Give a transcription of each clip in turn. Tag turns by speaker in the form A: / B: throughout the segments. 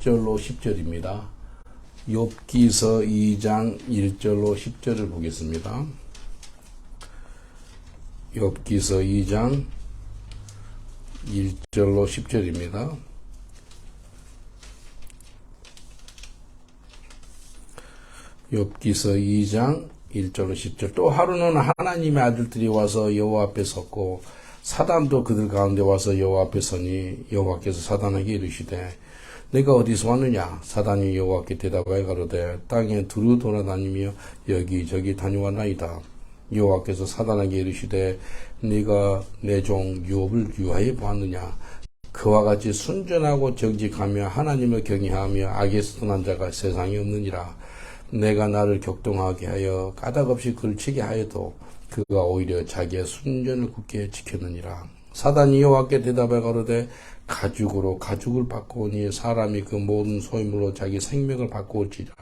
A: 1절로 10절입니다. 욥기서 2장 1절로 10절을 보겠습니다. 욥기서 2장 1절로 10절입니다. 욥기서 2장 1절로 10절. 또 하루는 하나님의 아들들이 와서 여호와 앞에 섰고 사단도 그들 가운데 와서 여호와 앞에 서니 여호와께서 사단에게 이르시되 내가 어디서 왔느냐? 사단이 여호와께 대답하여 가로되 땅에 두루 돌아다니며 여기저기 다녀왔나이다. 여호와께서 사단에게 이르시되 네가 내 종 욥을 유하여 보았느냐? 그와 같이 순전하고 정직하며 하나님을 경외하며 악에서 떠난 자가 세상에 없느니라. 내가 나를 격동하게 하여 까닭없이 그를 치게 하여도 그가 오히려 자기의 순전을 굳게 지켰느니라. 사단이 여호와께 대답하여 가로되 가죽으로 가죽을 바꾸오니 사람이 그 모든 소유물로 자기 생명을 바꾸었지라.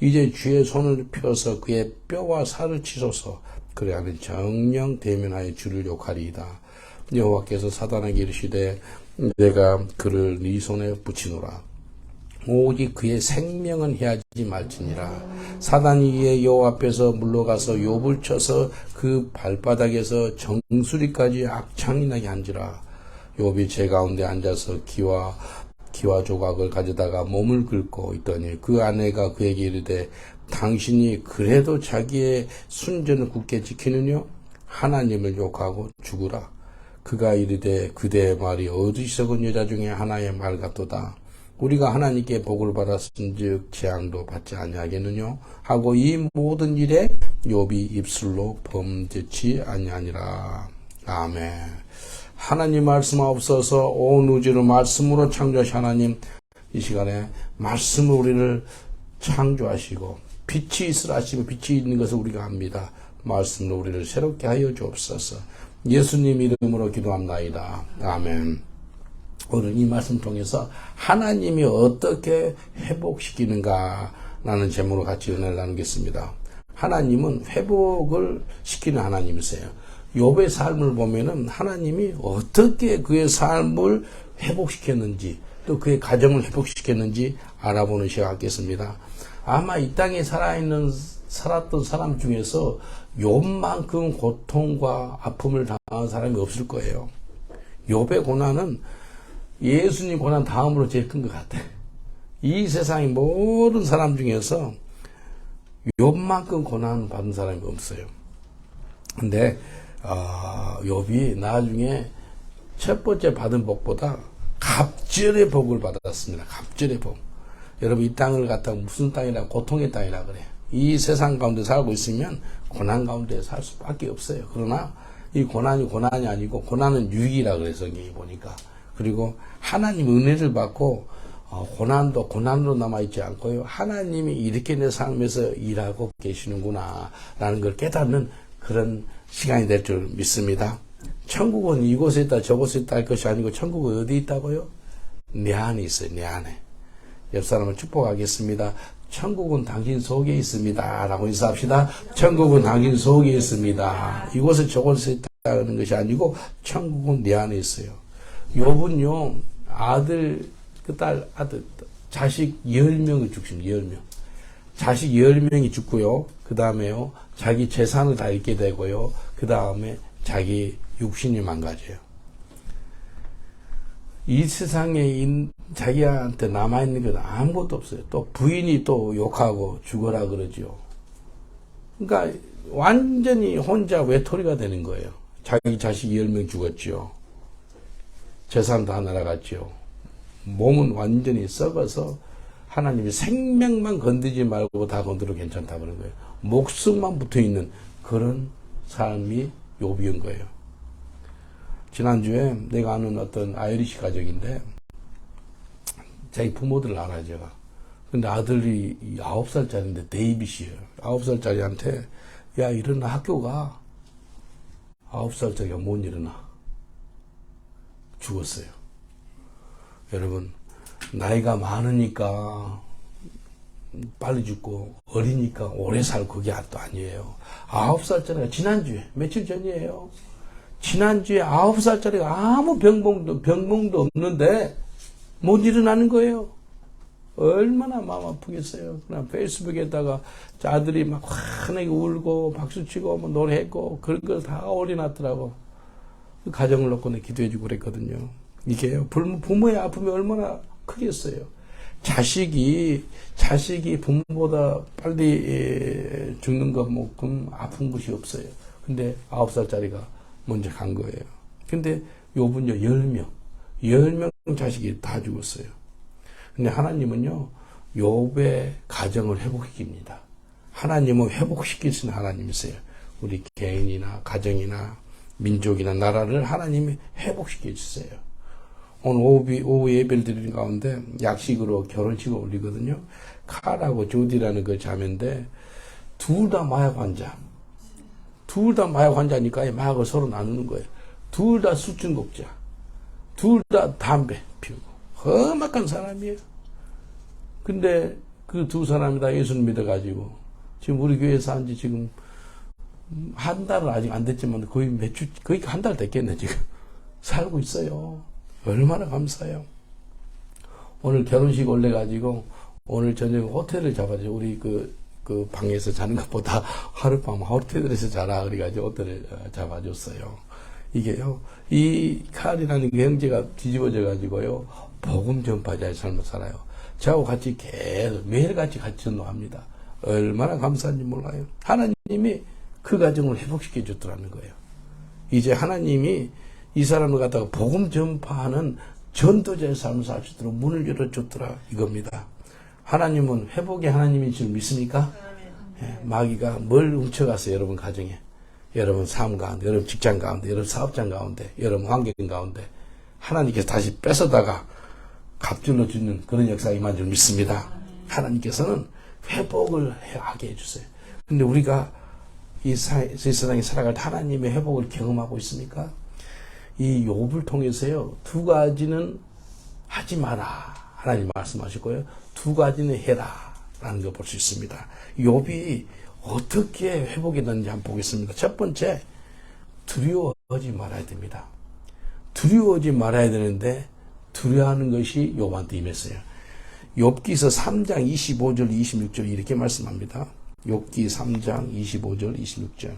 A: 이제 주의 손을 펴서 그의 뼈와 살을 치소서. 그래 하는 정령 대면하여 주를 욕하리이다. 여호와께서 사단에게 이르시되 내가 그를 네 손에 붙이노라. 오직 그의 생명은 해하지 말지니라. 사단이 이에 여호와 앞에서 물러가서 욥을 쳐서 그 발바닥에서 정수리까지 악창이 나게 한지라. 욥이 제 가운데 앉아서 기와 조각을 가져다가 몸을 긁고 있더니 그 아내가 그에게 이르되 당신이 그래도 자기의 순전을 굳게 지키느냐? 하나님을 욕하고 죽으라. 그가 이르되 그대의 말이 어리석은 여자 중에 하나의 말 같도다. 우리가 하나님께 복을 받았은즉 재앙도 받지 아니하겠느냐 하고 이 모든 일에 욥이 입술로 범죄치 아니하니라. 아멘. 하나님 말씀하옵소서. 온 우주를 말씀으로 창조하신 하나님, 이 시간에 말씀으로 우리를 창조하시고 빛이 있으라 하시고 빛이 있는 것을 우리가 압니다. 말씀으로 우리를 새롭게 하여 주옵소서. 예수님 이름으로 기도합나이다. 아멘. 오늘 이 말씀 통해서 하나님이 어떻게 회복시키는가라는 제목으로 같이 은혜를 나누겠습니다. 하나님은 회복을 시키는 하나님이세요. 욥의 삶을 보면은 하나님이 어떻게 그의 삶을 회복시켰는지 또 그의 가정을 회복시켰는지 알아보는 시간 갖겠습니다. 아마 이 땅에 살았던 사람 중에서 욥만큼 고통과 아픔을 당한 사람이 없을 거예요. 욥의 고난은 예수님 고난 다음으로 제일 큰 것 같아. 이 세상의 모든 사람 중에서 욥만큼 고난 받은 사람이 없어요. 근데 욥이 나중에 첫 번째 받은 복보다 갑절의 복을 받았습니다. 갑절의 복. 여러분 이 땅을 갖다가 무슨 땅이라 고통의 땅이라 그래요. 이 세상 가운데 살고 있으면 고난 가운데 살 수밖에 없어요. 그러나 이 고난이 아니고 고난은 유익이라 그래서 성경이 보니까. 그리고 하나님 은혜를 받고 고난도 고난으로 남아있지 않고요. 하나님이 이렇게 내 삶에서 일하고 계시는구나 라는 걸 깨닫는 그런 시간이 될 줄 믿습니다. 천국은 이곳에 있다 저곳에 있다 할 것이 아니고 천국은 어디 있다고요? 내 안에 있어요. 내 안에. 옆 사람을 축복하겠습니다. 천국은 당신 속에 있습니다 라고 인사합시다. 천국은 당신 속에 있습니다. 이곳에 저곳에 있다는 것이 아니고 천국은 내 안에 있어요. 욥은요, 자식 10명이 죽습니다. 10명. 자식 10명이 죽고요. 그 다음에요, 자기 재산을 다 잃게 되고요. 그 다음에 자기 육신이 망가져요. 이 세상에 자기한테 남아있는 건 아무것도 없어요. 또 부인이 또 욕하고 죽어라 그러죠. 그러니까 완전히 혼자 외톨이가 되는 거예요. 자기 자식 10명 죽었죠. 재산 다 날아갔죠. 몸은 완전히 썩어서 하나님이 생명만 건드리지 말고 다 건드려 괜찮다 그런 거예요. 목숨만 붙어있는 그런 삶이 욥인 거예요. 지난주에 내가 아는 어떤 아이리시 가족인데 자기 부모들을 알아요 제가. 근데 아들이 9살짜리인데 데이빗이에요. 9살짜리한테 야 일어나 학교 가. 9살짜리가 못 일어나. 죽었어요. 여러분 나이가 많으니까 빨리 죽고 어리니까 오래 살고 그게 또 아니에요. 9살짜리가 지난주에 며칠 전이에요. 지난주에 9살짜리가 아무 병몽도 없는데 못 일어나는 거예요. 얼마나 마음 아프겠어요. 그냥 페이스북에다가 아들이 막 환하게 울고 박수치고 뭐 노래했고 그런 걸 다 올려놨더라고. 그 가정을 놓고 내 기도해주고 그랬거든요. 이게요, 부모의 아픔이 얼마나 크겠어요. 자식이 부모보다 빨리 죽는 것만큼 아픈 것이 없어요. 근데 9살짜리가 먼저 간 거예요. 근데 욥은요, 10명 자식이 다 죽었어요. 근데 하나님은요, 욥의 가정을 회복시킵니다. 하나님은 회복시킬 수 있는 하나님이세요. 우리 개인이나 가정이나 민족이나 나라를 하나님이 회복시켜 주세요. 오늘 오후 예배를 드리는 가운데 약식으로 결혼식을 올리거든요. 칼하고 조디라는 그 자매인데 둘 다 마약 환자. 둘 다 마약 환자니까 마약을 서로 나누는 거예요. 둘 다 술 중독자. 둘 다 담배 피우고. 험악한 사람이에요. 근데 그 두 사람이 다 예수를 믿어가지고 지금 우리 교회에서 한 지 지금 한 달은 아직 안 됐지만 거의 거의 한 달 됐겠네 지금. 살고 있어요. 얼마나 감사해요. 오늘 결혼식 올려가지고 오늘 저녁 호텔을 잡아줘. 우리 그 방에서 자는 것보다 하룻밤 호텔에서 자라 그래가지고 호텔을 잡아줬어요. 이게요, 이 칼이라는 그 형제가 뒤집어져가지고요, 복음 전파자의 삶을 살아요. 저하고 같이 계속 매일같이 같이 전도합니다. 얼마나 감사한지 몰라요. 하나님이 그 가정을 회복시켜 줬더라는 거예요. 이제 하나님이 이 사람을 갖다가 복음 전파하는 전도자의 삶을 살 수 있도록 문을 열어줬더라 이겁니다. 하나님은 회복의 하나님인 줄 믿습니까? 예, 마귀가 뭘 훔쳐갔어요, 여러분 가정에. 여러분 삶 가운데, 여러분 직장 가운데, 여러분 사업장 가운데, 여러분 환경 가운데 하나님께서 다시 뺏어다가 갑질러 주는 그런 역사가 임한 줄 믿습니다. 하나님께서는 회복을 하게 해주세요. 근데 우리가 이 세상에 살아갈 때 하나님의 회복을 경험하고 있습니까? 이 욥을 통해서요, 두 가지는 하지 마라 하나님 말씀하셨고요, 두 가지는 해라 라는 걸 볼 수 있습니다. 욥이 어떻게 회복이 되는지 한번 보겠습니다. 첫 번째, 두려워하지 말아야 됩니다. 두려워하지 말아야 되는데 두려워하는 것이 욥한테 임했어요. 욥기서 3장 25절 26절 이렇게 말씀합니다. 욥기 3장 25절 26절.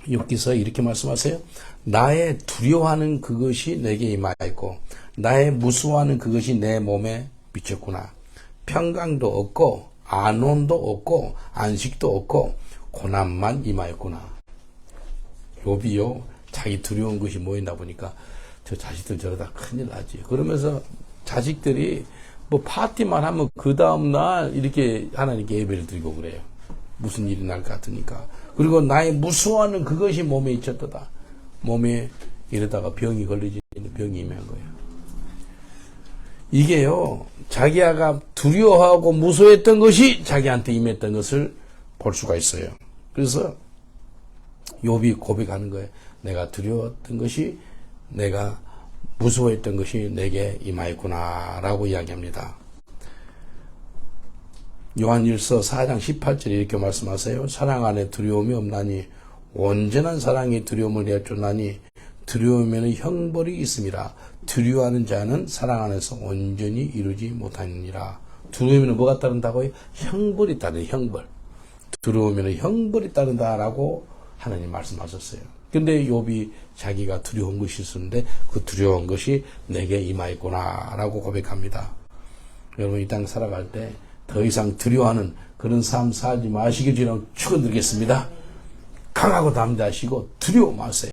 A: 욥기서 이렇게 말씀하세요. 나의 두려워하는 그것이 내게 임하였고 나의 무서워하는 그것이 내 몸에 미쳤구나. 평강도 없고 안온도 없고 안식도 없고 고난만 임하였구나. 욥이요, 자기 두려운 것이 모인다 보니까 저 자식들 저러다 큰일 나지. 그러면서 자식들이 뭐 파티만 하면 그 다음날 이렇게 하나님께 예배를 드리고 그래요. 무슨 일이 날 것 같으니까. 그리고 나의 무서워하는 그것이 몸에 있었다. 몸에 이러다가 병이 걸리지, 병이 임한 거예요. 이게요, 자기가 두려워하고 무서워했던 것이 자기한테 임했던 것을 볼 수가 있어요. 그래서 욥이 고백하는 거예요. 내가 두려웠던 것이, 내가 무서워했던 것이 내게 임하였구나 라고 이야기합니다. 요한일서 4장 18절에 이렇게 말씀하세요. 사랑 안에 두려움이 없나니 온전한 사랑이 두려움을 내쫓나니 두려우면 형벌이 있음이라. 두려워하는 자는 사랑 안에서 온전히 이루지 못하느니라. 두려우면 뭐가 따른다고요? 형벌이 따르는 형벌. 두려우면 형벌이 따른다라고 하나님 말씀하셨어요. 근데 욥이 자기가 두려운 것이 있었는데 그 두려운 것이 내게 임하였구나 라고 고백합니다. 여러분 이 땅 살아갈 때 더 이상 두려워하는 그런 삶 살지 마시길 주님 축원드리겠습니다. 강하고 담대하시고 두려워 마세요.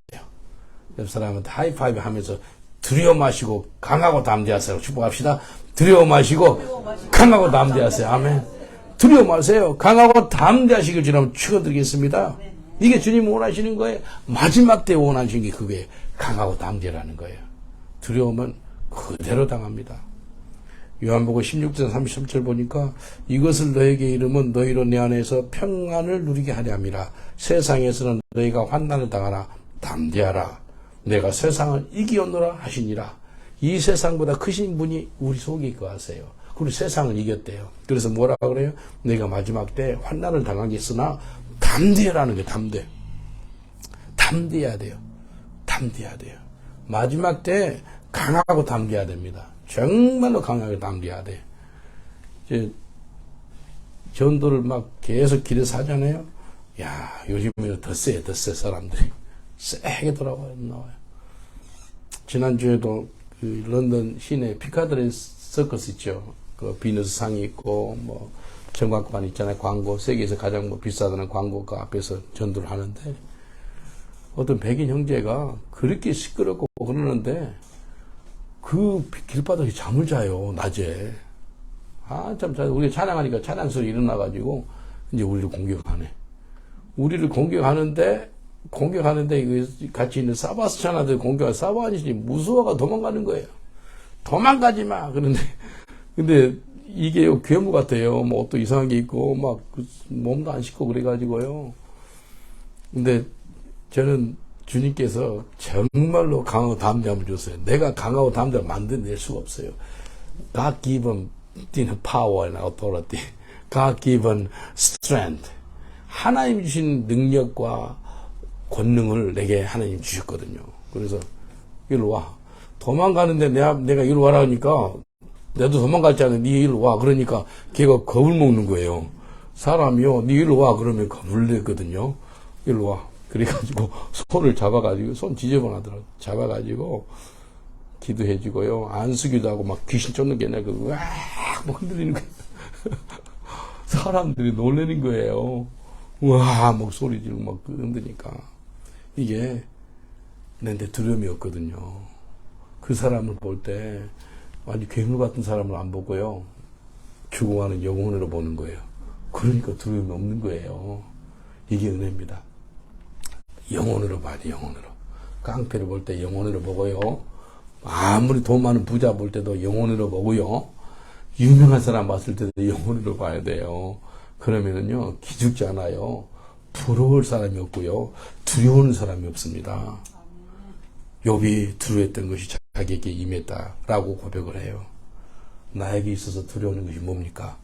A: 옆 사람한테 하이파이브 하면서 두려워 마시고 강하고 담대하세요. 축복합시다. 두려워 마시고 강하고 담대하세요. 아멘. 두려워 마세요. 강하고 담대하시길 주님 축원드리겠습니다. 이게 주님 원하시는 거예요. 마지막 때 원하시는 게 그거예요. 강하고 담대라는 거예요. 두려우면 그대로 당합니다. 요한복음 16장 33절 보니까 이것을 너에게 이르면 너희로 내 안에서 평안을 누리게 하려 함이라. 세상에서는 너희가 환난을 당하라. 담대하라. 내가 세상을 이기었노라 하시니라. 이 세상보다 크신 분이 우리 속에 거하세요. 그리고 세상을 이겼대요. 그래서 뭐라 그래요? 내가 마지막 때 환난을 당하겠으나 담대하라는 게 담대. 담대해야 돼요. 담대해야 돼요. 마지막 때 강하고 담대해야 됩니다. 정말로 강하게 담대해야 돼. 이제 전도를 막 계속 길에서 하잖아요. 야, 요즘에는 더 세 사람들이. 세게 나와요. 지난주에도 그 런던 시내 피카드리 서커스 있죠. 그 비너스 상이 있고, 뭐, 정광판 있잖아요. 광고. 세계에서 가장 뭐 비싸다는 광고가 앞에서 전도를 하는데, 어떤 백인 형제가 그렇게 시끄럽고 그러는데, 그 길바닥에 잠을 자요, 낮에. 참, 우리가 찬양하니까 찬양 소리 일어나가지고, 이제 우리를 공격하네. 우리를 공격하는데, 같이 있는 사바스 찬아들 공격하 사바니시 무서워가 도망가는 거예요. 도망가지 마! 근데 이게 괴물 같아요. 뭐 옷도 이상한 게 있고, 막, 몸도 안 씻고 그래가지고요. 근데 저는 주님께서 정말로 강하고 담대함을 줬어요. 내가 강하고 담대함을 만들어낼 수가 없어요. God given power and authority. God given strength. 하나님 주신 능력과 권능을 내게 하나님 주셨거든요. 그래서 이리로 와. 도망가는데 내가 이리로 와라 하니까 내도 도망갈 줄 아는데 네 이리로 와. 그러니까 걔가 겁을 먹는 거예요. 사람이요. 네 이리로 와. 그러면 겁을 내거든요. 이리로 와. 그래가지고 손을 잡아가지고 손 지저분하더라고. 잡아가지고 기도해주고요. 안수기도 하고 막 귀신 쫓는 게 아니라 막 흔들리는 거예요. 사람들이 놀라는 거예요. 와, 막 소리 지르고 막 흔드니까. 이게 내한테 두려움이 없거든요. 그 사람을 볼 때 완전 괴물 같은 사람을 안 보고요. 죽어가는 영혼으로 보는 거예요. 그러니까 두려움이 없는 거예요. 이게 은혜입니다. 영혼으로 봐야 돼, 영혼으로. 깡패를 볼 때 영혼으로 보고요. 아무리 돈 많은 부자 볼 때도 영혼으로 보고요. 유명한 사람 봤을 때도 영혼으로 봐야 돼요. 그러면은요, 기죽지 않아요. 부러울 사람이 없고요. 두려워하는 사람이 없습니다. 욥이 두려워했던 것이 자기에게 임했다라고 고백을 해요. 나에게 있어서 두려워하는 것이 뭡니까?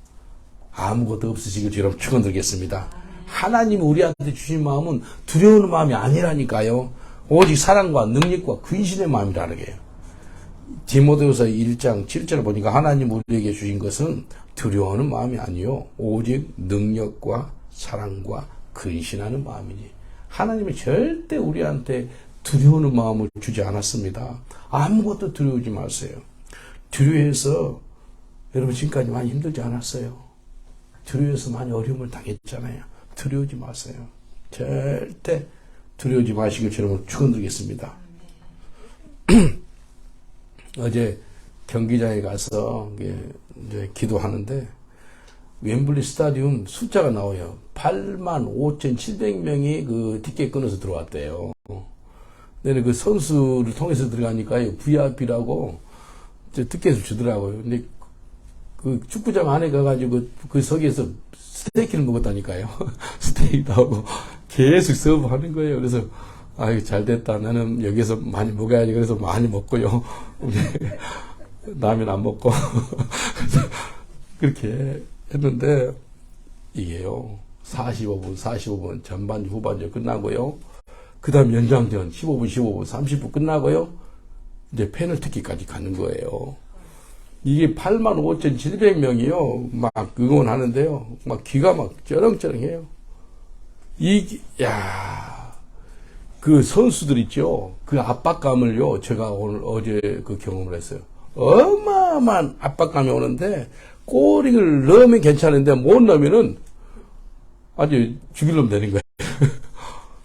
A: 아무것도 없으시길 주님 축원드리겠습니다. 하나님이 우리한테 주신 마음은 두려워하는 마음이 아니라니까요. 오직 사랑과 능력과 근신의 마음이라는 거예요. 디모데후서 1장 7절을 보니까 하나님 우리에게 주신 것은 두려워하는 마음이 아니요. 오직 능력과 사랑과 근신하는 마음이니. 하나님은 절대 우리한테 두려워하는 마음을 주지 않았습니다. 아무것도 두려워하지 마세요. 두려워해서 여러분 지금까지 많이 힘들지 않았어요. 두려워해서 많이 어려움을 당했잖아요. 두려워하지 마세요. 절대 두려워하지 마시길 저는 축원드리겠습니다. 어제 경기장에 가서 이제 기도하는데 웸블리 스타디움 숫자가 나와요. 85,700명이 그 티켓 끊어서 들어왔대요. 근데 그 선수를 통해서 들어가니까 VIP라고 티켓을 주더라고요. 근데 그 축구장 안에 가가지고 그 석에서 스테이크를 먹었다니까요. 스테이크도 하고 계속 서브하는 거예요. 그래서 아유 잘 됐다. 나는 여기서 많이 먹어야지. 그래서 많이 먹고요. 우리 라면 안 먹고 그렇게 했는데 이게요 45분 전반 후반전 끝나고요. 그 다음 연장전 15분 30분 끝나고요. 이제 페널티킥까지 가는 거예요. 이게 85,700명이요 막 응원하는데요 막 귀가 막 쩌렁쩌렁해요. 그 선수들 있죠. 그 압박감을요 제가 어제 그 경험을 했어요. 어마어마한 압박감이 오는데 골을 넣으면 괜찮은데 못 넣으면은 아주 죽일 놈 되는 거예요.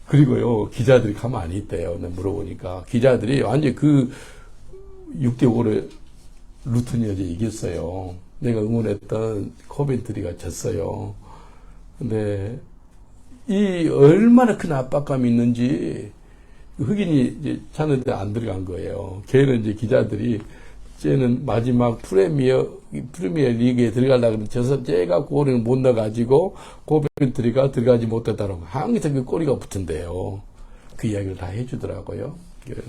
A: 그리고요 기자들이 가만히 있대요. 내가 물어보니까 기자들이 완전 그 6대5로 루튼이 어제 이겼어요. 내가 응원했던 코벤트리가 졌어요. 근데 이 얼마나 큰 압박감이 있는지 흑인이 이제 찾는데 안 들어간 거예요. 걔는 이제 기자들이 쟤는 마지막 프리미어 리그에 들어가려고 해서 쟤가 골을 못 넣어가지고 코벤트리가 들어가지 못했다라고 항상 그 꼬리가 붙은데요. 그 이야기를 다 해주더라고요.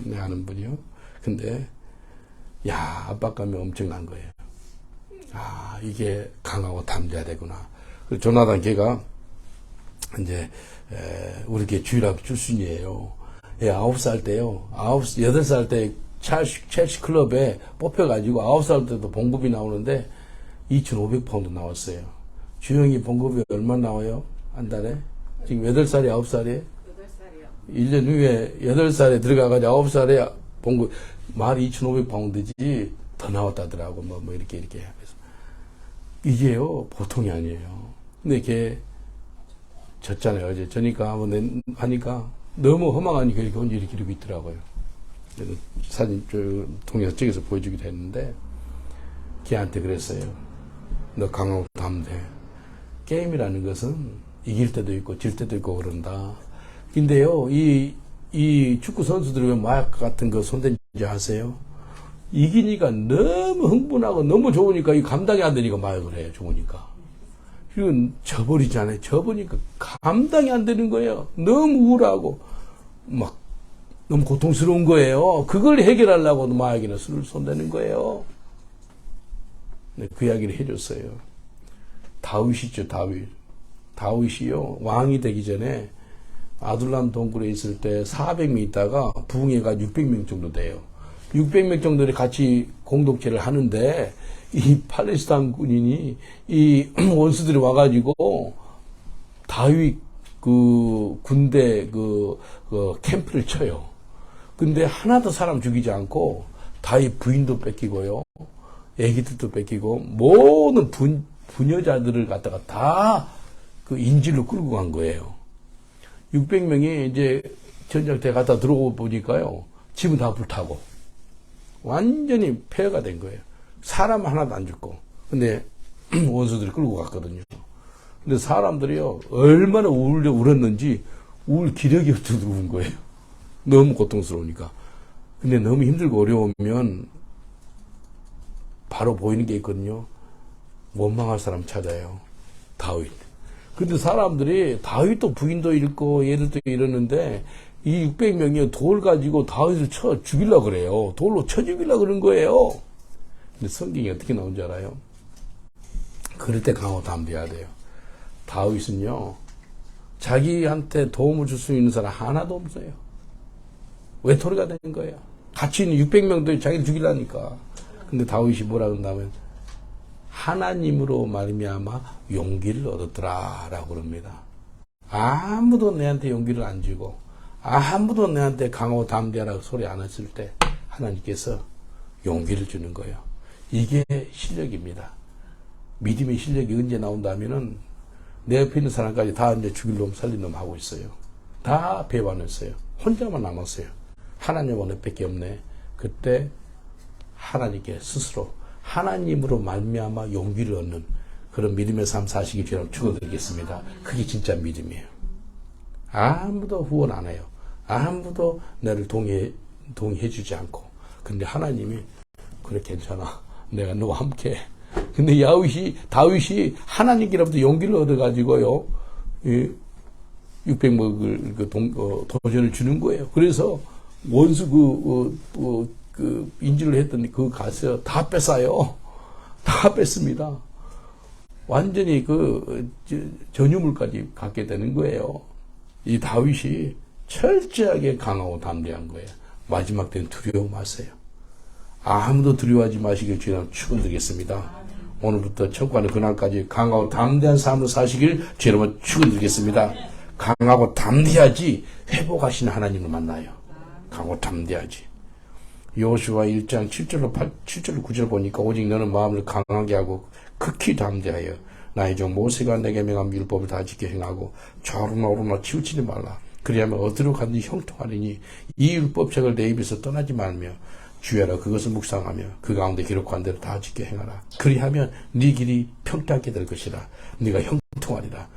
A: 내 아는 분이요. 근데 압박감이 엄청난 거예요. 이게 강하고 담대해야 되구나. 그리고 조나단 걔가 이제 우리 게 주일학교 출신이에요. 9살 때요. 8살 때 첼시 클럽에 뽑혀가지고 9살 때도 봉급이 나오는데 2,500파운드 나왔어요. 주영이 봉급이 얼마 나와요? 한 달에? 지금 8살이 9살이에요? 8살이요. 1년 후에 8살에 들어가가지고 9살에 봉급, 말이 2,500파운드지 더 나왔다더라고. 이렇게 하면서. 이게요, 보통이 아니에요. 근데 걔 졌잖아요. 어제 저니까 하니까 너무 허망하니까 이렇게 언제 이렇게 이러고 있더라고요. 그래서 사진 통해서 찍어서 보여주기도 했는데 걔한테 그랬어요. 너 강하고 담대. 게임이라는 것은 이길 때도 있고 질 때도 있고 그런다. 근데요, 이 축구 선수들이 왜 마약 같은 거 손댄지 아세요? 이기니까 너무 흥분하고 너무 좋으니까 이 감당이 안 되니까 마약을 해요. 좋으니까. 이건 져버리잖아요. 져보니까 감당이 안 되는 거예요. 너무 우울하고 막 너무 고통스러운 거예요. 그걸 해결하려고 마약이나 술을 손대는 거예요. 네, 그 이야기를 해줬어요. 다윗이죠, 다윗. 다윗이요, 왕이 되기 전에 아둘람 동굴에 있을 때 400명 있다가 부흥회가 600명 정도 돼요. 600명 정도를 같이 공동체를 하는데 이 팔레스타인 군인이 이 원수들이 와가지고 다윗 그 군대 그 캠프를 쳐요. 근데 하나도 사람 죽이지 않고 다윗 부인도 뺏기고요, 애기들도 뺏기고 모든 부녀자들을 갖다가 다 그 인질로 끌고 간 거예요. 600명이 이제 전장터에 갖다 들어오고 보니까요, 집은 다 불타고 완전히 폐허가 된 거예요. 사람 하나도 안 죽고. 근데 원수들이 끌고 갔거든요. 근데 사람들이요, 얼마나 울었는지 울 기력이 없어 들어온 거예요. 너무 고통스러우니까. 근데 너무 힘들고 어려우면 바로 보이는 게 있거든요. 원망할 사람 찾아요. 다윗. 근데 사람들이 다윗도 부인도 잃고 얘들도 이러는데 이 600명이 돌 가지고 다윗을 쳐 죽이려고 그래요. 돌로 쳐 죽이려고 그런 거예요. 근데 성경이 어떻게 나온 줄 알아요? 그럴 때 강하고 담대해야 돼요. 다윗은요, 자기한테 도움을 줄 수 있는 사람 하나도 없어요. 외톨이가 된 거예요. 같이 있는 600명도 자기를 죽이려니까. 근데 다윗이 뭐라 그런다면 하나님으로 말미암아 용기를 얻었더라라고 그럽니다. 아무도 내한테 용기를 안 주고 아무도 내한테 강하고 담대하라고 소리 안 했을 때 하나님께서 용기를 주는 거예요. 이게 실력입니다. 믿음의 실력이 언제 나온다면은 내 옆에 있는 사람까지 다 이제 죽일 놈 살린 놈 하고 있어요. 다 배반했어요. 혼자만 남았어요. 하나님은 너밖에 없네. 그때 하나님께 스스로 하나님으로 말미암아 용기를 얻는 그런 믿음의 삶 사시기 저는 축원드리겠습니다. 그게 진짜 믿음이에요. 아무도 후원 안 해요. 아무도 나를 동의해 주지 않고. 근데 하나님이 그래 괜찮아. 내가 너와 함께. 근데 다윗이 하나님께로부터 용기를 얻어가지고요, 600먹을 도전을 주는 거예요. 그래서 원수 인질을 했더니 그거 가서 다 뺏어요. 다 뺐습니다. 완전히 전유물까지 갖게 되는 거예요. 이 다윗이 철저하게 강하고 담대한 거예요. 마지막 때는 두려워 마세요. 아무도 두려워하지 마시길 주님 축원드리겠습니다. 오늘부터 천국하는 그날까지 강하고 담대한 삶을 사시길 주님 축원드리겠습니다. 강하고 담대하지 회복하시는 하나님을 만나요. 강하고 담대하지. 여호수아 1장 7절로 9절 보니까 오직 너는 마음을 강하게 하고 극히 담대하여 나의 종 모세가 내게 명한 율법을 다 지켜 행하고 좌우로나 오로나 치우치지 말라. 그리하면 어디로 가든지 형통하리니 이 율법책을 내 입에서 떠나지 말며 주야라 그것을 묵상하며 그 가운데 기록한 대로 다 지켜 행하라. 그리하면 네 길이 평탄하게 될 것이라. 네가 형통하리라.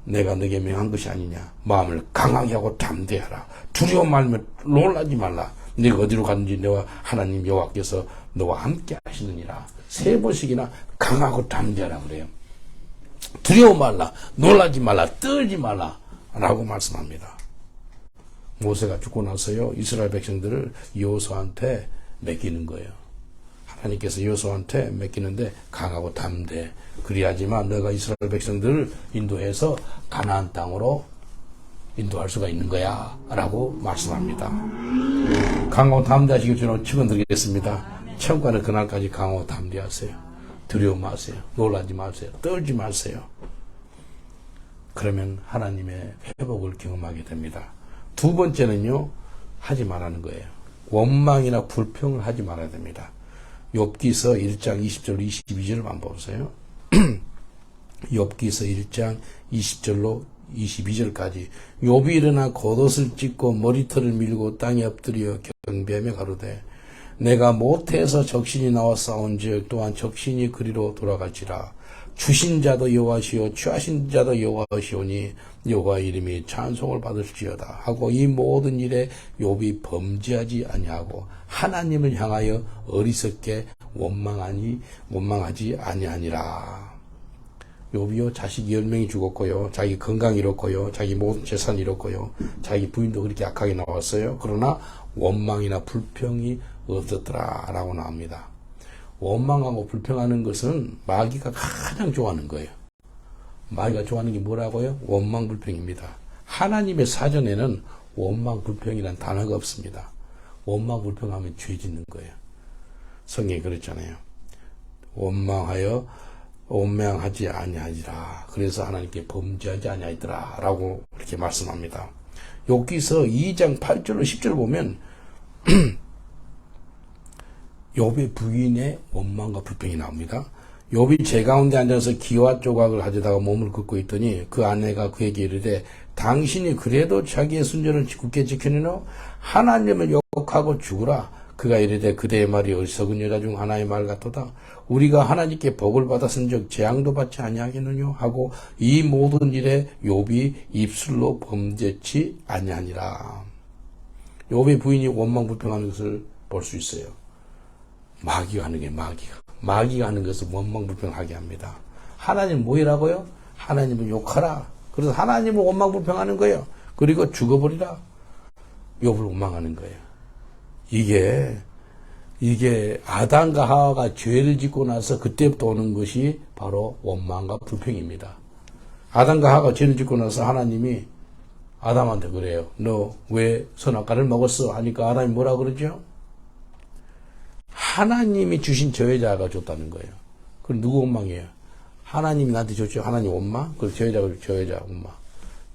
A: 내가 너에게 명한 것이 아니냐. 마음을 강하게 하고 담대하라. 두려워 말며 놀라지 말라. 네가 어디로 가든지 너와 하나님 여호와께서 너와 함께 하시느니라. 3번씩이나 강하고 담대하라 그래요. 두려워 말라, 놀라지 말라, 떨지 말라 라고 말씀합니다. 모세가 죽고 나서요, 이스라엘 백성들을 여호수아한테 맡기는 거예요. 하나님께서 여호수아한테 맡기는데 강하고 담대. 그리하지만 너가 이스라엘 백성들을 인도해서 가나안 땅으로 인도할 수가 있는 거야 라고 말씀합니다. 강호 담대하시길 주로 축원드리겠습니다. 천국가는 그날까지 강호 담대하세요. 두려워 마세요. 놀라지 마세요. 떨지 마세요. 그러면 하나님의 회복을 경험하게 됩니다. 두 번째는요, 하지 말라는 거예요. 원망이나 불평을 하지 말아야 됩니다. 욥기서 1장 20절 22절을 한번 보세요. 욥기서 1장 20절로 22절까지 욥이 일어나 겉옷을 찢고 머리털을 밀고 땅에 엎드려 경배하며 가로되 내가 모태에서 적신이 나와 싸운즉 또한 적신이 그리로 돌아갈지라. 주신 자도 여호와시오 취하신 자도 여호와시오니 여호와의 이름이 찬송을 받을지어다 하고 이 모든 일에 욥이 범죄하지 아니하고 하나님을 향하여 어리석게 원망하지 아니하니라. 욥이요, 자식이 10명이 죽었고요, 자기 건강 잃었고요, 자기 모든 재산 잃었고요, 자기 부인도 그렇게 약하게 나왔어요. 그러나 원망이나 불평이 없었더라 라고 나옵니다. 원망하고 불평하는 것은 마귀가 가장 좋아하는 거예요. 마귀가 좋아하는 게 뭐라고요? 원망 불평입니다. 하나님의 사전에는 원망 불평이란 단어가 없습니다. 원망 불평하면 죄 짓는 거예요. 성경이 그랬잖아요. 원망하지 아니하리라. 그래서 하나님께 범죄하지 아니하리라 라고 이렇게 말씀합니다. 욥기서 2장 8절로 10절을 보면 욥의 부인의 원망과 불평이 나옵니다. 욥이 제 가운데 앉아서 기와 조각을 가져다가 몸을 긋고 있더니 그 아내가 그에게 이르되 당신이 그래도 자기의 순전을 굳게 지키느냐? 하나님을 욕하고 죽으라. 그가 이르되 그대의 말이 어리석은 여자 중 하나의 말 같도다. 우리가 하나님께 복을 받았은즉 재앙도 받지 아니하겠느냐 하고 이 모든 일에 욥이 입술로 범죄치 아니하니라. 욥의 부인이 원망 불평하는 것을 볼 수 있어요. 마귀가 하는 게 마귀가 하는 것을 원망 불평하게 합니다. 하나님 뭐이라고요? 하나님을 욕하라. 그래서 하나님을 원망 불평하는 거예요. 그리고 죽어버리라. 욥을 원망하는 거예요. 이게 아담과 하와가 죄를 짓고 나서 그때부터 오는 것이 바로 원망과 불평입니다. 아담과 하와가 죄를 짓고 나서 하나님이 아담한테 그래요. 너 왜 선악과를 먹었어? 하니까 아담이 뭐라 그러죠? 하나님이 주신 저여자가 줬다는 거예요. 그럼 누구 원망이에요? 하나님이 나한테 줬죠. 하나님 원망? 그럼 저여자 원망.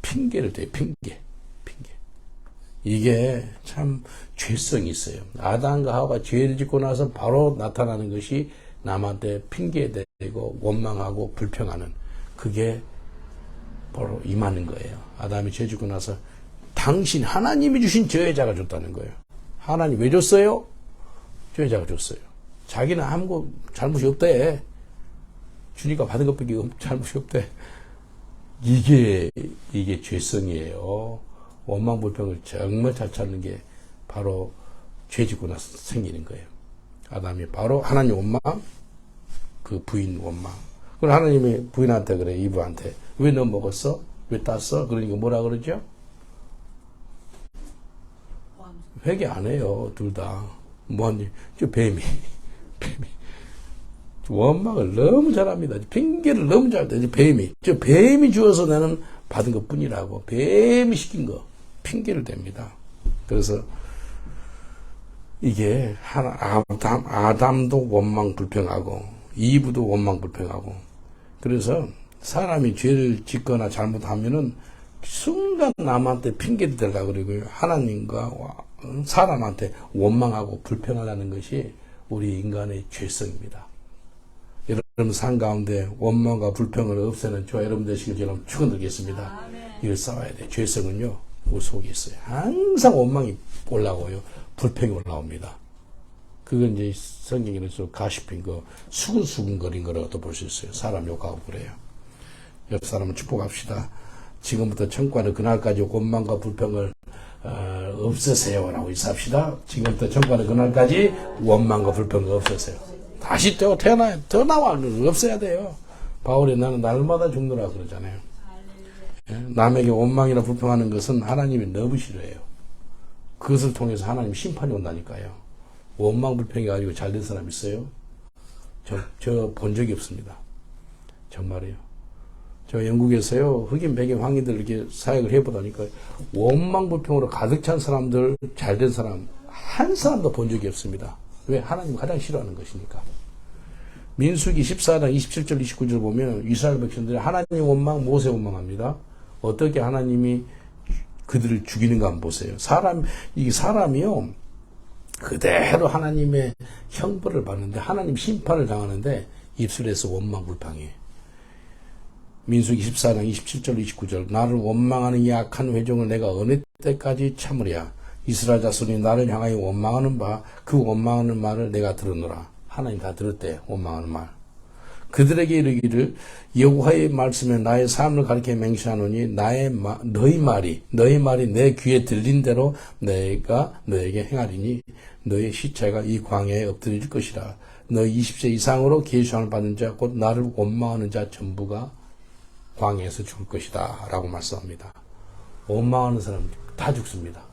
A: 핑계를 대요. 핑계. 이게 참 죄성이 있어요. 아담과 하와가 죄를 짓고 나서 바로 나타나는 것이 남한테 핑계대고 원망하고 불평하는, 그게 바로 임하는 거예요. 아담이 죄 짓고 나서 당신 하나님이 주신 저여자가 줬다는 거예요. 하나님 왜 줬어요? 저여자가 줬어요. 자기는 아무 잘못이 없대. 주니까 받은 것밖에 잘못이 없대. 이게 죄성이에요. 원망 불평을 정말 잘 찾는 게 바로 죄 짓고 나서 생기는 거예요. 아담이 바로 하나님 원망, 그 부인 원망. 그럼 하나님이 부인한테 그래, 이브한테 왜 너 먹었어? 왜 땄어? 그러니까 뭐라 그러죠? 회개 안 해요, 둘 다. 뭐하니? 저 뱀이 원망을 너무 잘합니다. 핑계를 너무 잘해요. 뱀이 주어서 나는 받은 것 뿐이라고. 뱀이 시킨 거 핑계를 댑니다. 그래서 이게 아담도 원망 불평하고 이브도 원망 불평하고, 그래서 사람이 죄를 짓거나 잘못하면은 순간 남한테 핑계를 대려고 그러고요. 하나님과 사람한테 원망하고 불평하려는 것이 우리 인간의 죄성입니다. 여러분 삶 가운데 원망과 불평을 없애는 저와 여러분 되시길 저는 축원드리겠습니다. 이걸 싸워야 돼요. 죄성은요, 우리 속에 있어요. 항상 원망이 올라오고요, 불평이 올라옵니다. 그건 이제 성경에서 가시핀 거 수근수근거린 거라고도 볼 수 있어요. 사람 욕하고 그래요. 옆 사람을 축복합시다. 지금부터 천국하는 그날까지 원망과 불평을 없애세요라고 인사합시다. 지금부터 천국하는 그날까지 원망과 불평을 없애세요. 다시 또 더 나와 없애야 돼요. 바울이 나는 날마다 죽노라 그러잖아요. 남에게 원망이나 불평하는 것은 하나님이 너무 싫어해요. 그것을 통해서 하나님 심판이 온다니까요. 원망 불평이 가지고 잘된 사람 있어요? 저 본 적이 없습니다. 정말이요. 저 영국에서요, 흑인 백인 황인들 이렇게 사역을 해보다니까 원망불평으로 가득 찬 사람들, 잘된 사람 한 사람도 본 적이 없습니다. 왜? 하나님 가장 싫어하는 것이니까. 민수기 14장 27절 29절 보면 이스라엘 백성들이 하나님 원망, 모세 원망합니다. 어떻게 하나님이 그들을 죽이는가 한번 보세요. 이게 사람이요, 그대로 하나님의 형벌을 받는데, 하나님 심판을 당하는데, 입술에서 원망불평이에요. 민수기 14장 27절 29절 나를 원망하는 이 악한 회종을 내가 어느 때까지 참으랴. 이스라엘 자손이 나를 향하여 원망하는 바 그 원망하는 말을 내가 들었노라. 하나님 다 들었대요. 원망하는 말. 그들에게 이르기를 여호와의 말씀에 나의 삶을 가리켜 맹세하노니 너희 말이 내 귀에 들린 대로 내가 너에게 행하리니 너의 시체가 이 광야에 엎드릴 것이라. 너희 20세 이상으로 계수함을 받는 자 곧 나를 원망하는 자 전부가 광야에서 죽을 것이다 라고 말씀합니다. 원망하는 사람 다 죽습니다.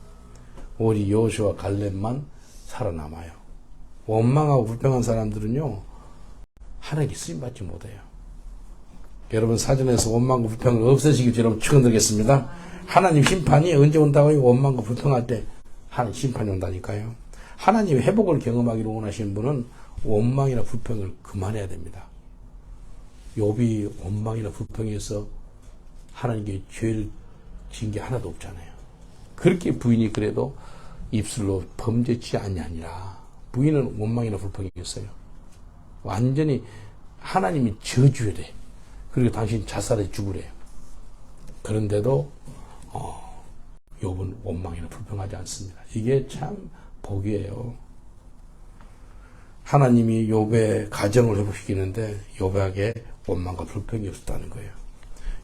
A: 오직 여호수아와 갈렙만 살아남아요. 원망하고 불평한 사람들은요, 하나님께 쓰임받지 못해요. 여러분, 사전에서 원망과 불평을 없애시기 여러분 축원드리겠습니다. 하나님 심판이 언제 온다고? 원망과 불평할 때 하나님 심판이 온다니까요. 하나님의 회복을 경험하기를 원하시는 분은 원망이나 불평을 그만해야 됩니다. 욥이 원망이나 불평해서 하나님께 죄를 지은 게 하나도 없잖아요. 그렇게 부인이 그래도 입술로 범죄치 아니하니라. 부인은 원망이나 불평이었어요. 완전히 하나님이 저주래. 그리고 당신 자살해 죽으래. 그런데도 욥은 원망이나 불평하지 않습니다. 이게 참 복이에요. 하나님이 욥의 가정을 회복시키는데 욥에게 원망과 불평이 없었다는 거예요.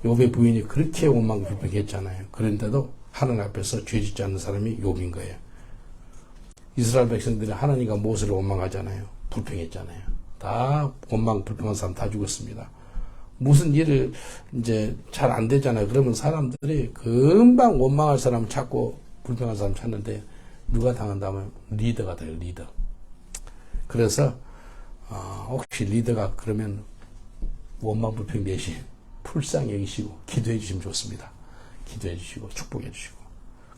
A: 욥의 부인이 그렇게 원망과 불평했잖아요. 그런데도 하나님 앞에서 죄짓지 않는 사람이 욥인 거예요. 이스라엘 백성들이 하나님과 모세를 원망하잖아요. 불평했잖아요. 다 원망 불평한 사람 다 죽었습니다. 무슨 일을 이제 잘 안 되잖아요. 그러면 사람들이 금방 원망할 사람 찾고 불평할 사람 찾는데 누가 당한다면 리더가 돼요. 리더. 그래서 혹시 리더가 그러면 원망 불평 대신 불쌍히 여기시고 기도해 주시면 좋습니다. 기도해 주시고 축복해 주시고.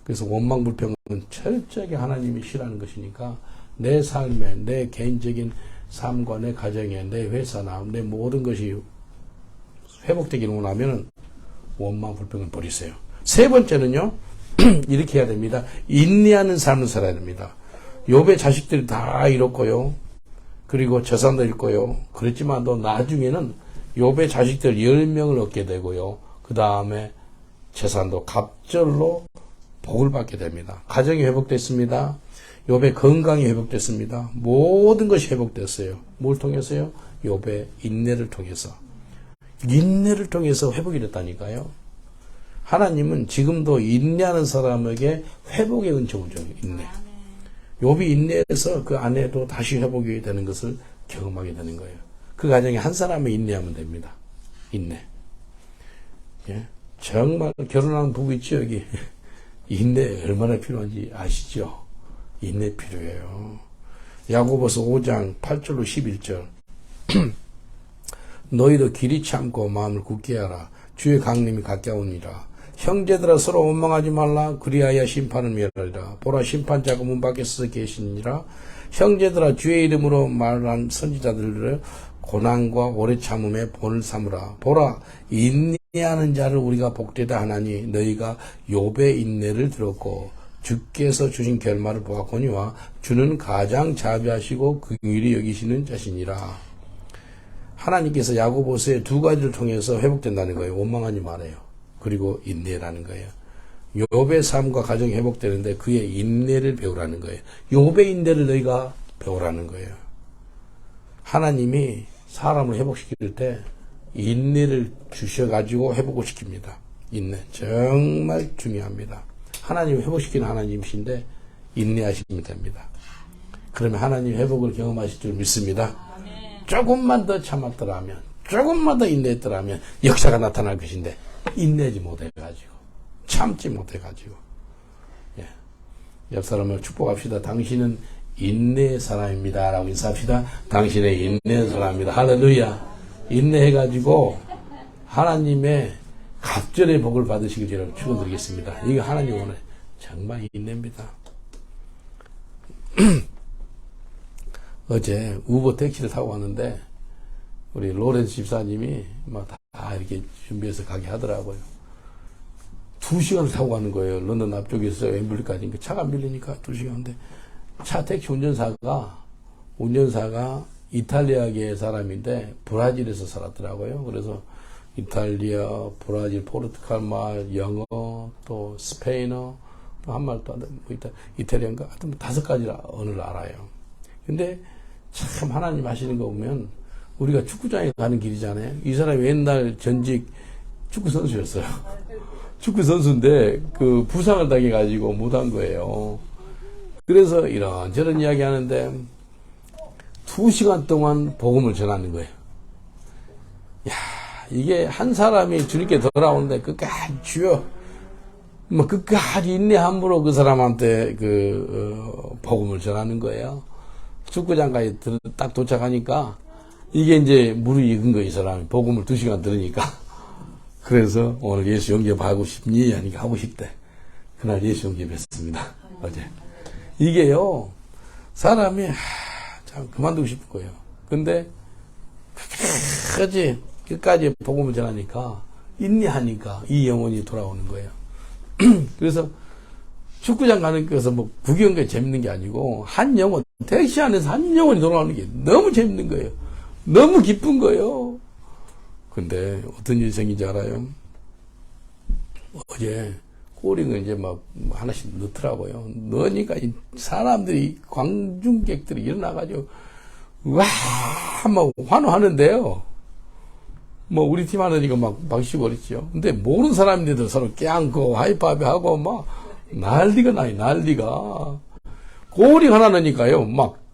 A: 그래서 원망 불평은 철저하게 하나님이 싫어하는 것이니까 내 삶에, 내 개인적인 삶과 내 가정에, 내 회사나 내 모든 것이 회복되기를 원하면 원망 불평을 버리세요. 세 번째는요, 이렇게 해야 됩니다. 인내하는 삶을 살아야 됩니다. 욥의 자식들이 다 잃었고요. 그리고 재산도 잃고요. 그렇지만도 나중에는 욥의 자식들 10명을 얻게 되고요. 그 다음에 재산도 갑절로 복을 받게 됩니다. 가정이 회복됐습니다. 욥의 건강이 회복됐습니다. 모든 것이 회복됐어요. 뭘 통해서요? 욥의 인내를 통해서. 인내를 통해서 회복이 됐다니까요. 하나님은 지금도 인내하는 사람에게 회복의 은총을 줘요. 인내. 욥이 인내해서 그 아내도 다시 회복이 되는 것을 경험하게 되는 거예요. 그 가정에 한 사람이 인내하면 됩니다. 인내. 예? 정말 결혼한 부부 있죠, 여기. 인내 얼마나 필요한지 아시죠? 인내 필요해요. 야고보서 5장 8절로 11절. 너희도 길이 참고 마음을 굳게 하라. 주의 강림이 가까우니라. 형제들아 서로 원망하지 말라. 그리하여 심판을 멸하리라. 보라 심판자가 문 밖에 서서 계시니라. 형제들아 주의 이름으로 말한 선지자들을 고난과 오래 참음에 본을 삼으라. 보라 인내하는 자를 우리가 복되다 하나니 너희가 욥의 인내를 들었고 주께서 주신 결말을 보았거니와 주는 가장 자비하시고 긍휼히 여기시는 자시니라. 하나님께서 야고보서의 두 가지를 통해서 회복된다는 거예요. 원망하지 말아요. 그리고 인내라는 거예요. 욥의 삶과 가정이 회복되는데 그의 인내를 배우라는 거예요. 욥의 인내를 너희가 배우라는 거예요. 하나님이 사람을 회복시킬 때 인내를 주셔가지고 회복을 시킵니다. 인내. 정말 중요합니다. 하나님이 회복시키는 하나님이신데 인내하시면 됩니다. 그러면 하나님 회복을 경험하실 줄 믿습니다. 조금만 더 참았더라면, 조금만 더 인내했더라면 역사가 나타날 것인데 인내지 못해가지고, 참지 못해가지고. 예. 옆 사람을 축복합시다. 당신은 인내의 사람입니다. 라고 인사합시다. 당신의 인내의 사람입니다. 할렐루야. 인내해가지고 하나님의 갑절의 복을 받으시길 여러분 축원드리겠습니다. 이거 하나님 오늘 정말 인내입니다. 어제 우버 택시를 타고 왔는데 우리 로렌스 집사님이 막 다 이렇게 준비해서 가게 하더라고요. 2시간을 타고 가는 거예요. 런던 앞쪽에서 웸블리까지. 차가 밀리니까 2시간인데 차 택시 운전사가 이탈리아계 사람인데 브라질에서 살았더라고요. 그래서 이탈리아, 브라질, 포르투갈 말, 영어, 또 스페인어, 또 한말 또 이탈리아인가 하여튼 5가지 언어를 알아요. 근데 참 하나님 하시는 거 보면 우리가 축구장에 가는 길이잖아요. 이 사람이 옛날 전직 축구 선수였어요. 축구 선수인데 그 부상을 당해가지고 못한 거예요. 그래서 이런저런 이야기 하는데 2시간 동안 복음을 전하는 거예요. 야, 이게 한 사람이 주님께 돌아오는데 끝까지 주여 끝까지 인내함으로 그 사람한테 복음을 전하는 거예요. 축구장까지 딱 도착하니까 이게 이제 무릎이 익은 거예요. 이 사람이 복음을 2시간 들으니까. 그래서 오늘 예수 영접하고 싶니? 하니까 하고 싶대. 그날 예수 영접했습니다. 어제. 이게요, 사람이 참 그만두고 싶을 거예요. 근데 끝까지 복음을 전하니까 인내하니까 이 영혼이 돌아오는 거예요. 그래서 축구장 가는 것은 뭐 구경이 재밌는 게 아니고 한 영혼, 택시 안에서 한 영혼이 돌아오는 게 너무 재밌는 거예요. 너무 기쁜 거예요. 근데 어떤 일이 생긴지 알아요? 어제 꼬링을 이제 막 하나씩 넣더라고요. 넣으니까 이 사람들이, 관중객들이 일어나가지고 와, 막 환호하는데요. 뭐 우리 팀 하느니까 막 박수고 그랬죠. 근데 모르는 사람인데도 서로 껴안고 하이파이브 하고 막 난리가 나요. 난리가. 꼬링 하나 넣으니까요. 막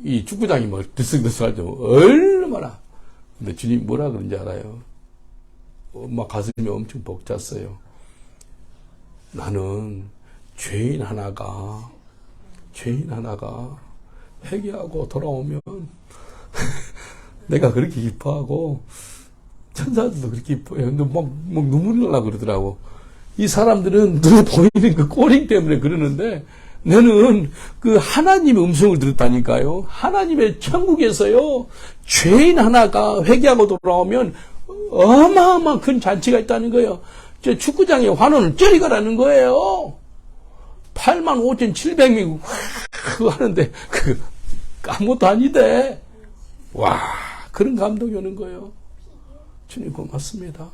A: 이 축구장이 막 들썩들썩하죠. 얼마나. 근데 주님 뭐라 그런지 알아요? 막 가슴이 엄청 벅찼어요. 나는 죄인 하나가 회개하고 돌아오면 내가 그렇게 기뻐하고 천사들도 그렇게 기뻐해요. 근데 막 눈물이 나려고 그러더라고. 이 사람들은 눈에 보이는 그 꼬링 때문에 그러는데 나는 그 하나님의 음성을 들었다니까요. 하나님의 천국에서요, 죄인 하나가 회개하고 돌아오면 어마어마한 큰 잔치가 있다는 거예요. 저 축구장에 환원을 저리 가라는 거예요. 85,700명 하는데 아무것도 아니대. 와, 그런 감동이 오는 거예요. 주님 고맙습니다.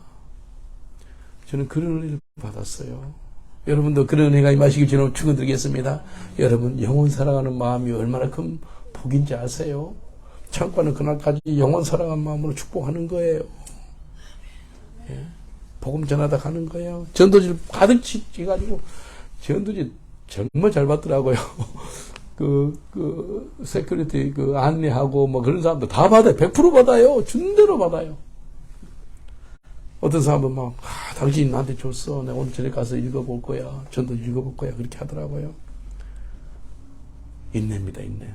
A: 저는 그런 은혜를 받았어요. 여러분도 그런 은혜가 임하시길 주님 축원드리겠습니다. 여러분 영원 사랑하는 마음이 얼마나 큰 복인지 아세요? 창고는 그날까지 영원 사랑하는 마음으로 축복하는 거예요. 예? 복음 전하다 가는 거예요. 전도지를 가득 찌가지고 전도지 정말 잘 받더라고요. 세큐리티 안내하고 뭐 그런 사람들 다 받아요. 100% 받아요. 준 대로 받아요. 어떤 사람은 막, 당신이 나한테 줬어. 내가 오늘 저녁 가서 읽어볼 거야. 전도 읽어볼 거야. 그렇게 하더라고요. 인내입니다, 인내.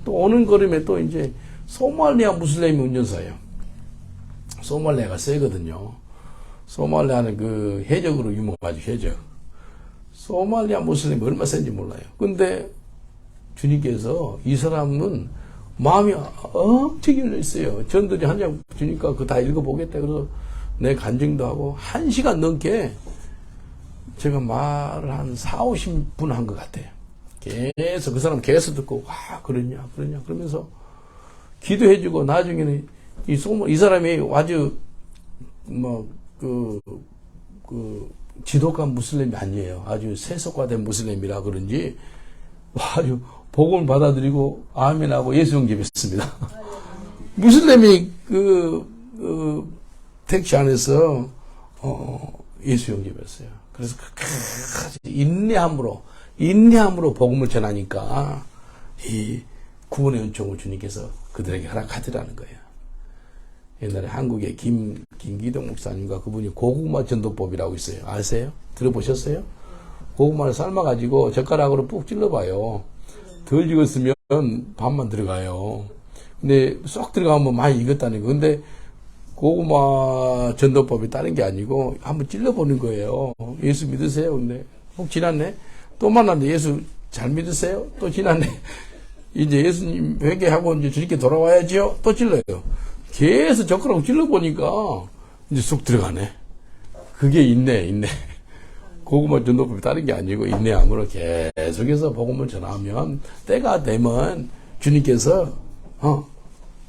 A: 또 오는 걸음에 또 이제 소말리아 무슬림이 운전사예요. 소말리아가 세거든요. 소말리아는 그 해적으로 유명하죠, 해적. 소말리아 무슬림이 얼마나 센지 몰라요. 근데 주님께서 이 사람은 마음이 엄청 열려있어요. 전도지 한 장 주니까 그거 다 읽어보겠다. 그래서 내 간증도 하고 1시간 넘게 제가 말을 한 40-50분 한 것 같아요. 계속 그 사람 계속 듣고 와 그러냐 그러면서 기도해주고 나중에는 이 사람이 아주 지독한 무슬림이 아니에요. 아주 세속화된 무슬림이라 그런지 아주 복음을 받아들이고 아멘하고 예수 영접했습니다. 무슬림이 택시 안에서 예수 영접했어요. 그래서 인내함으로 복음을 전하니까 이 구원의 은총을 주님께서 그들에게 허락하더라는 거예요. 옛날에 한국에 김기동 목사님과 그분이 고구마 전도법이라고 있어요. 아세요? 들어보셨어요? 고구마를 삶아가지고 젓가락으로 푹 찔러봐요. 덜 익었으면 반만 들어가요. 근데 쏙 들어가면 많이 익었다는 거. 근데 고구마 전도법이 다른 게 아니고 한번 찔러보는 거예요. 예수 믿으세요? 근데 혹 지났네? 또 만났는데 예수 잘 믿으세요? 또 지났네? 이제 예수님 회개하고 이제 주님께 돌아와야지요? 또 찔러요. 계속 젓가락 찔러보니까 이제 쑥 들어가네. 그게 인내. 고구마 전도법이 다른 게 아니고 인내함으로 계속해서 복음을 전하면 때가 되면 주님께서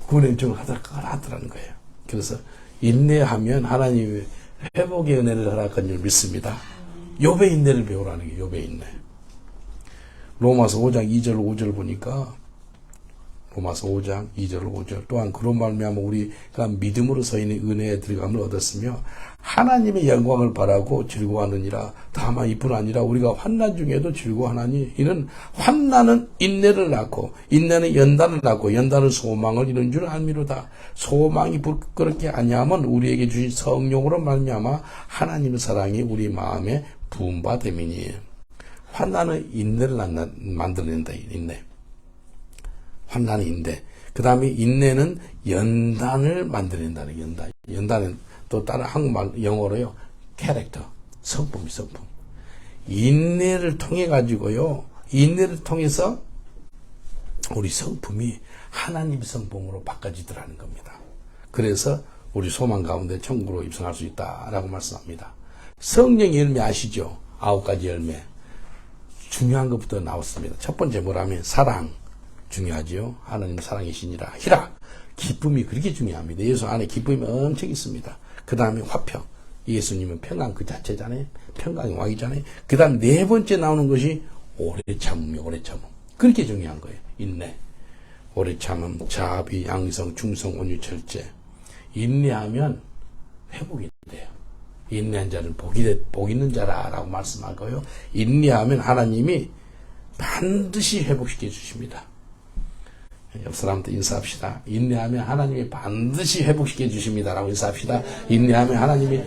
A: 구원의 인정을 하더라는 거예요. 그래서 인내하면 하나님이 회복의 은혜를 허락한 줄 믿습니다. 욥의 인내를 배우라는 게 욥의 인내. 로마서 5장 2절 5절 보니까 로마서 5장 2절 5절 또한 그런 말미암아 우리가 믿음으로 서 있는 은혜에 들어감을 얻었으며 하나님의 영광을 바라고 즐거워하느니라. 다만 이뿐 아니라 우리가 환난 중에도 즐거워하나니 이는 환난은 인내를 낳고 인내는 연단을 낳고 연단은 소망을 이룬 줄 알미로다. 소망이 부끄럽게 아니하면 우리에게 주신 성령으로 말미암아 하나님의 사랑이 우리 마음에 부은 바 됨이니. 환난은 인내를 만들어낸다. 인내. 환난은 인내. 그 다음에 인내는 연단을 만들어낸다는 연단. 연단은 또 다른 한국말 영어로요. 캐릭터. 성품. 인내를 통해 가지고요. 인내를 통해서 우리 성품이 하나님의 성품으로 바꿔지더라는 겁니다. 그래서 우리 소망 가운데 천국으로 입성할 수 있다라고 말씀합니다. 성령의 열매 아시죠? 9가지 열매. 중요한 것부터 나왔습니다. 첫 번째 뭐라면 사랑. 중요하지요. 하나님 사랑이시니라. 희락. 기쁨이 그렇게 중요합니다. 예수 안에 기쁨이 엄청 있습니다. 그 다음에 화평. 예수님은 평강 그 자체잖아요. 평강의 왕이잖아요. 그 다음 네 번째 나오는 것이 오래 참음이요. 오래 참음. 그렇게 중요한 거예요. 인내. 오래 참음, 자비, 양성, 충성, 온유, 절제. 인내하면 회복이 돼요. 인내한 자는 복 있는 자라라고 말씀하고요. 인내하면 하나님이 반드시 회복시켜 주십니다. 옆 사람한테 인사합시다. 인내하면 하나님이 반드시 회복시켜 주십니다라고 인사합시다. 인내하면 하나님이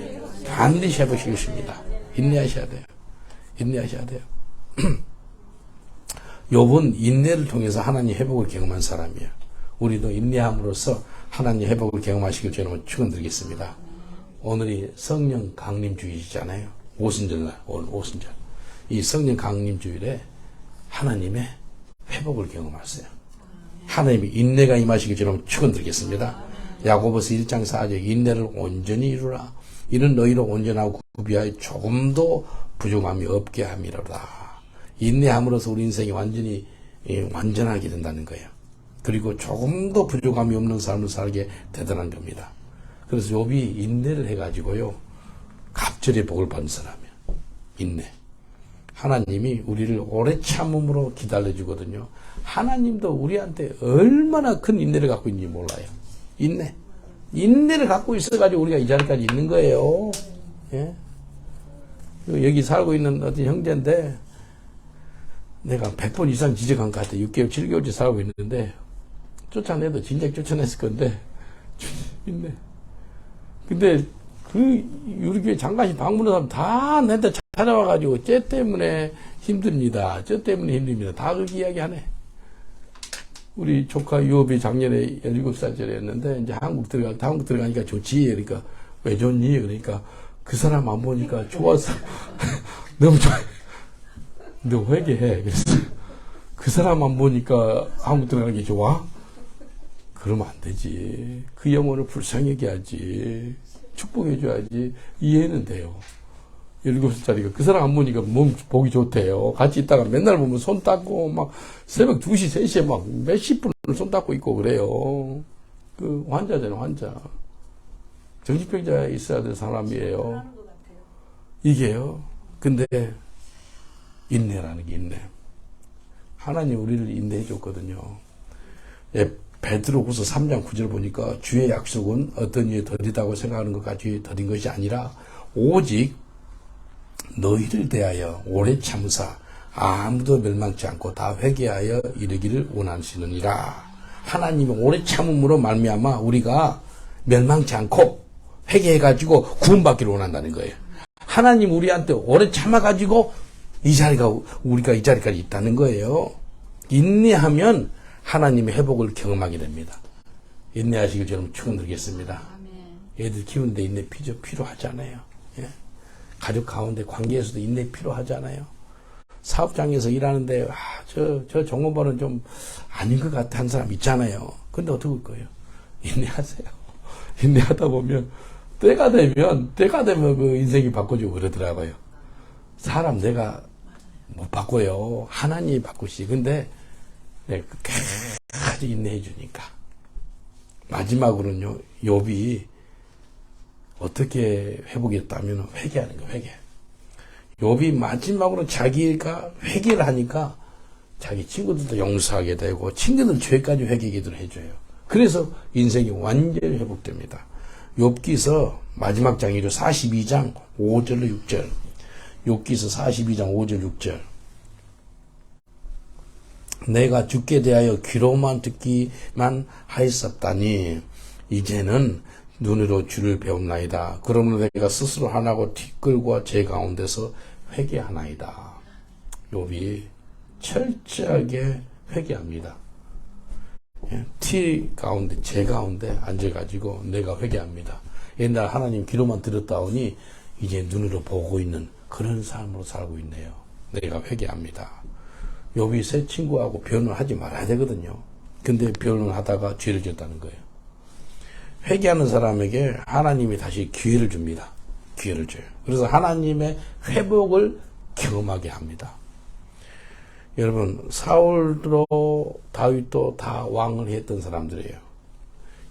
A: 반드시 회복시켜 주십니다. 인내하셔야 돼요. 인내하셔야 돼요. 욥은 인내를 통해서 하나님 회복을 경험한 사람이에요. 우리도 인내함으로써 하나님 회복을 경험하시길 저는 축원드리겠습니다. 오늘이 성령 강림 주일이잖아요. 오순절날, 오늘 오순절. 이 성령 강림 주일에 하나님의 회복을 경험하세요. 하나님이 인내가 임하시길 저는 축원드리겠습니다. 야고보서 1장 4절 인내를 온전히 이루라. 이는 너희로 온전하고 구비하여 조금도 부족함이 없게 함이로다. 인내함으로써 우리 인생이 완전하게 된다는 거예요. 그리고 조금도 부족함이 없는 삶을 살게 되더란 겁니다. 그래서 욥이 인내를 해가지고요. 갑절의 복을 받는 사람이에요. 인내. 하나님이 우리를 오래 참음으로 기다려주거든요. 하나님도 우리한테 얼마나 큰 인내를 갖고 있는지 몰라요. 인내. 인내를 갖고 있어가지고 우리가 이 자리까지 있는 거예요. 예? 여기 살고 있는 어떤 형제인데 내가 100번 이상 지적한 것 같아. 6개월, 7개월째 살고 있는데 쫓아내도 진작 쫓아냈을 건데 인내. 근데 우리 교회 장관이 방문한 사람 다 내한테 찾아와가지고 쟤 때문에 힘듭니다. 저 때문에 힘듭니다. 다 그렇게 이야기하네. 우리 조카 유업이 작년에 17살짜리였는데 이제 한국 들어가니까 좋지. 그러니까 왜 좋니? 그러니까 그 사람 안 보니까 좋았어. 너무 좋아. 너 회개해. 그래서 그 사람 안 보니까 한국 들어가는 게 좋아? 그러면 안 되지. 그 영혼을 불쌍하게 하지. 축복해줘야지. 이해는 돼요. 17살짜리가 그 사람 안 보니까 몸 보기 좋대요. 같이 있다가 맨날 보면 손 닦고 막 새벽 2시, 3시에 막 몇십 분을 손 닦고 있고 그래요. 그 환자잖아요, 환자. 정신병자 있어야 될 사람이에요. 이게요. 근데 인내라는 게 인내. 하나님 우리를 인내해 줬거든요. 예, 베드로후서 3장 9절 보니까 주의 약속은 어떤 이에 더디다고 생각하는 것 같이 더딘 것이 아니라 오직 너희를 대하여 오래 참으사 아무도 멸망치 않고 다 회개하여 이르기를 원하시느니라. 하나님이 오래 참음으로 말미암아 우리가 멸망치 않고 회개해가지고 구원받기를 원한다는 거예요. 하나님 우리한테 오래 참아가지고 우리가 이 자리까지 있다는 거예요. 인내하면 하나님의 회복을 경험하게 됩니다. 인내하시길 저는 축원드리겠습니다. 애들 키우는데 인내 필요하잖아요. 예? 가족 가운데 관계에서도 인내 필요하잖아요. 사업장에서 일하는데 저 종업원은 좀 아닌 것 같아 한 사람 있잖아요. 근데 어떻게 할 거예요? 인내하세요. 인내하다 보면 때가 되면 그 인생이 바꿔지고 그러더라고요. 사람 내가 못 바꿔요. 하나님이 바꾸시. 근데 내가 끝까지 인내해 주니까. 마지막으로는요, 욥이 어떻게 회복했다면 회개하는 거예요. 회개. 욥이 마지막으로 자기가 회개를 하니까 자기 친구들도 용서하게 되고 친구들 죄까지 회개기도를 해줘요. 그래서 인생이 완전히 회복됩니다. 욥기서 마지막 장이죠. 42장 5절로 6절. 욥기서 42장 5절 6절. 내가 주께 대하여 귀로만 듣기만 하였었다니 이제는 눈으로 주를 배움나이다. 그러므로 내가 스스로 하나고 티끌과 제 가운데서 회개하나이다. 욥이 철저하게 회개합니다. 티 가운데 제 가운데 앉아가지고 내가 회개합니다. 옛날 하나님 귀로만 들었다오니 이제 눈으로 보고 있는 그런 삶으로 살고 있네요. 내가 회개합니다. 욥이 새 친구하고 변호하지 말아야 되거든요. 근데 변호하다가 죄를 지었다는 거예요. 회개하는 사람에게 하나님이 다시 기회를 줍니다. 기회를 줘요. 그래서 하나님의 회복을 경험하게 합니다. 여러분, 사울도 다윗도 다 왕을 했던 사람들이에요.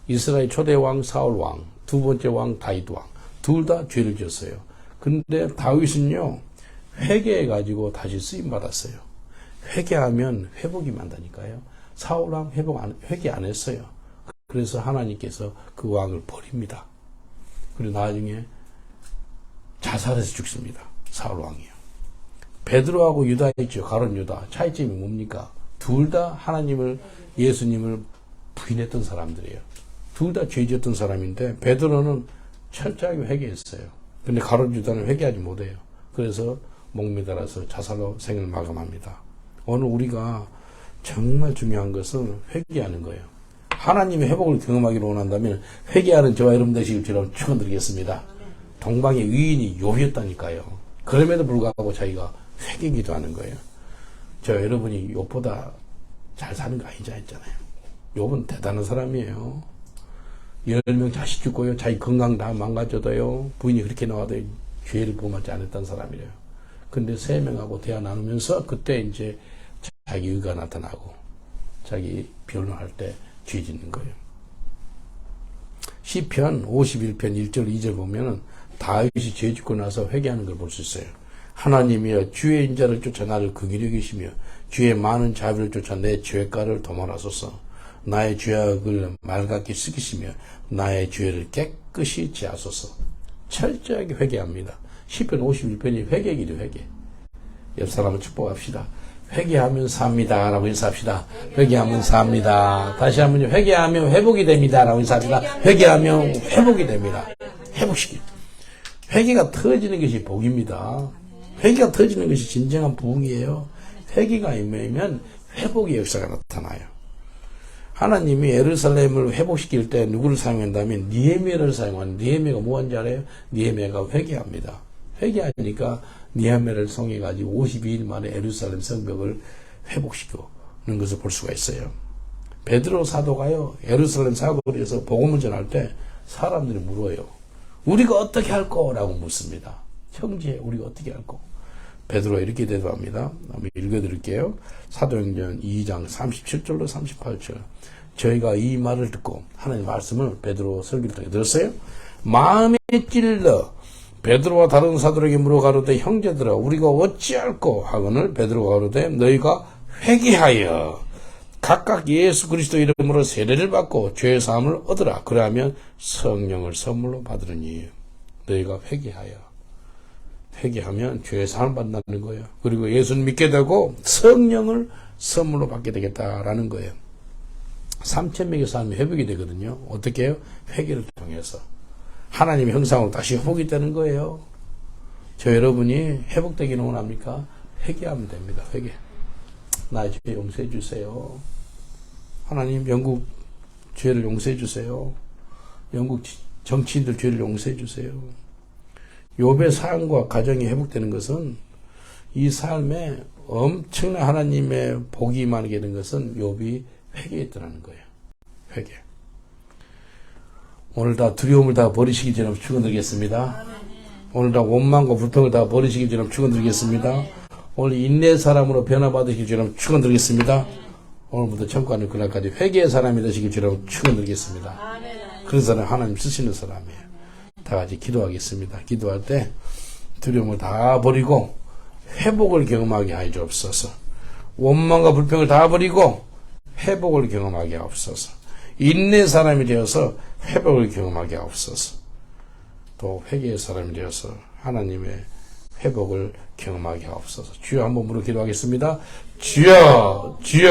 A: 이스라엘 초대 왕 사울 왕, 두 번째 왕 다윗 왕, 둘 다 죄를 지었어요. 근데 다윗은요, 회개해가지고 다시 쓰임받았어요. 회개하면 회복이 만다니까요. 사울 왕 회개 안 했어요. 그래서 하나님께서 그 왕을 버립니다. 그리고 나중에 자살해서 죽습니다. 사울 왕이요. 베드로하고 유다 있죠. 가룟 유다. 차이점이 뭡니까? 둘 다 하나님을, 예수님을 부인했던 사람들이에요. 둘 다 죄지었던 사람인데 베드로는 철저하게 회개했어요. 근데 가룟 유다는 회개하지 못해요. 그래서 목매달아서 자살로 생을 마감합니다. 오늘 우리가 정말 중요한 것은 회개하는 거예요. 하나님의 회복을 경험하기를 원한다면 회개하는 저와 여러분 되시길 주로 축원드리겠습니다. 동방의 의인이 욥이었다니까요. 그럼에도 불구하고 자기가 회개기도 하는 거예요. 저 여러분이 욥보다 잘 사는 거 아니자 했잖아요. 욥은 대단한 사람이에요. 10명 자식 죽고요. 자기 건강 다 망가져도요. 부인이 그렇게 나와도 죄를 범하지 않았던 사람이래요. 근데 3명하고 대화 나누면서 그때 이제 자기 의가 나타나고 자기 변호할 때 죄 짓는 거예요. 시편 51편 1절 2절 보면은 다윗이 죄 짓고 나서 회개하는 걸 볼 수 있어요. 하나님이여 주의 인자를 쫓아 나를 긍휼히 여기시며 주의 많은 자비를 쫓아 내 죄가를 도말하소서. 나의 죄악을 맑게 씻기시며 나의 죄를 깨끗이 제하소서. 철저하게 회개합니다. 시편 51편이 회개기도 회개. 옆 사람을 축복합시다. 회개하면 삽니다 라고 인사합시다. 회개하면 삽니다. 다시 한번 회개하면 회복이 됩니다 라고 인사합시다. 회개하면 회복이 됩니다. 회복시키. 회개가 터지는 것이 복입니다. 회개가 터지는 것이 진정한 부흥이에요. 회개가 임하면 회복의 역사가 나타나요. 하나님이 예루살렘을 회복시킬 때 누구를 사용한다면 느헤미야를 사용하는. 느헤미야가 뭐한지 알아요? 느헤미야가 회개합니다. 회개하니까 느헤미야를 성해가지고 52일 만에 예루살렘 성벽을 회복시키는 것을 볼 수가 있어요. 베드로 사도가요, 예루살렘 사거리에서 복음을 전할 때 사람들이 물어요. 우리가 어떻게 할 거라고 묻습니다. 형제, 우리가 어떻게 할 거? 베드로가 이렇게 대답합니다. 한번 읽어드릴게요. 사도행전 2장 37절로 38절. 저희가 이 말을 듣고 하나님의 말씀을 베드로 설교를 통해 들었어요. 마음에 찔러 베드로와 다른 사도에게 물어 가로되 형제들아 우리가 어찌할꼬 하거늘 베드로가 가로되 너희가 회개하여 각각 예수 그리스도 이름으로 세례를 받고 죄 사함을 얻으라. 그러하면 성령을 선물로 받으리니. 너희가 회개하면 죄 사함을 받는다는 거예요. 그리고 예수를 믿게 되고 성령을 선물로 받게 되겠다라는 거예요. 3,000명의 사람이 회복이 되거든요. 어떻게 해요? 회개를 통해서. 하나님의 형상으로 다시 회복이 되는 거예요. 저 여러분이 회복되기는 원합니까? 회개하면 됩니다. 회개. 나의 죄 용서해 주세요. 하나님 영국 죄를 용서해 주세요. 영국 정치인들 죄를 용서해 주세요. 욥의 삶과 가정이 회복되는 것은 이 삶에 엄청난 하나님의 복이 임하게 된 것은 욥이 회개했더라는 거예요. 회개. 오늘 다 두려움을 다 버리시기 전에 축원드리겠습니다. 오늘 다 원망과 불평을 다 버리시기 전에 축원드리겠습니다. 오늘 인내의 사람으로 변화받으시기 전에 축원드리겠습니다. 오늘부터 천국하는 그날까지 회개의 사람이 되시기 전에 축원드리겠습니다. 그런 사람 하나님 쓰시는 사람이에요. 다 같이 기도하겠습니다. 기도할 때 두려움을 다 버리고 회복을 경험하게 하여 주옵소서. 원망과 불평을 다 버리고 회복을 경험하게 하옵소서. 인내의 사람이 되어서 회복을 경험하게 하옵소서. 또 회개의 사람이 되어서 하나님의 회복을 경험하게 하옵소서. 주여 한번 물어 기도하겠습니다. 주여, 주여.